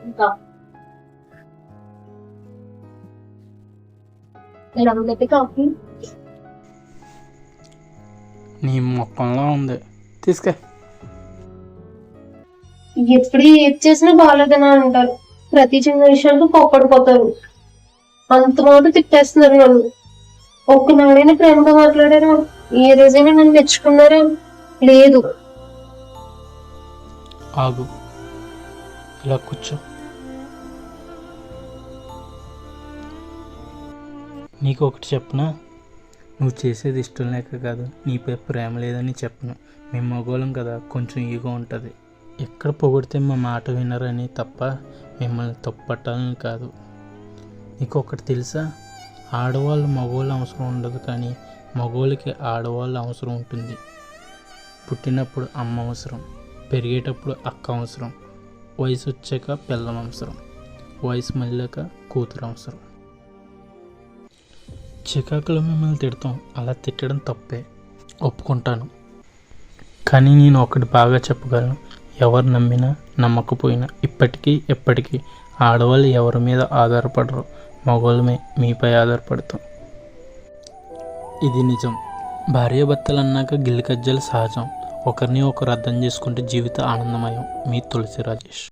ఇంకా నేను కాఫీ నీ మొక్కల్లో ఉంది, తీసుకే. ఎప్పుడు ఏది చేసినా బాగాలేదని అంటారు. ప్రతి చిన్న విషయానికి కోప్పడిపోతారు. అంత మాట తిట్టేస్తున్నారు నన్ను. ఒక్కనాడైనా ప్రేమగా మాట్లాడారా? ఏ రోజైనా నన్ను మెచ్చుకున్నారా? లేదు. ఆగు, ఇలా కూర్చో. నీకు ఒకటి చెప్పనా? నువ్వు చేసేది ఇష్టం లేక కాదు, నీపై ప్రేమ లేదని చెప్పను. మేము మగవాళ్ళం కదా, కొంచెం ఈగో ఉంటుంది. ఎక్కడ పొగిడితే మా మాట వినరని తప్ప మిమ్మల్ని తప్పుపట్టాలని కాదు. నీకు ఒకటి తెలుసా? ఆడవాళ్ళు మగవాళ్ళు అవసరం ఉండదు, కానీ మగవాళ్ళకి ఆడవాళ్ళు అవసరం ఉంటుంది. పుట్టినప్పుడు అమ్మ అవసరం, పెరిగేటప్పుడు అక్క అవసరం, వయసు వచ్చాక పిల్లం అవసరం, వయసు మళ్ళాక కూతురు అవసరం. చికాకులో మిమ్మల్ని తిడతాం, అలా తిట్టడం తప్పే, ఒప్పుకుంటాను. కానీ నేను ఒకటి బాగా చెప్పగలను, ఎవరు నమ్మినా నమ్మకపోయినా ఇప్పటికీ ఎప్పటికీ ఆడవాళ్ళు ఎవరి మీద ఆధారపడరు, మగవాళ్ళమే మీపై ఆధారపడతాం. ఇది నిజం. భార్యాభర్తలు అన్నాక గిల్లి కజ్జలు సహజం. ఒకరిని ఒకరు అర్థం చేసుకుంటే జీవిత ఆనందమయం. మీ తులసి రాజేష్.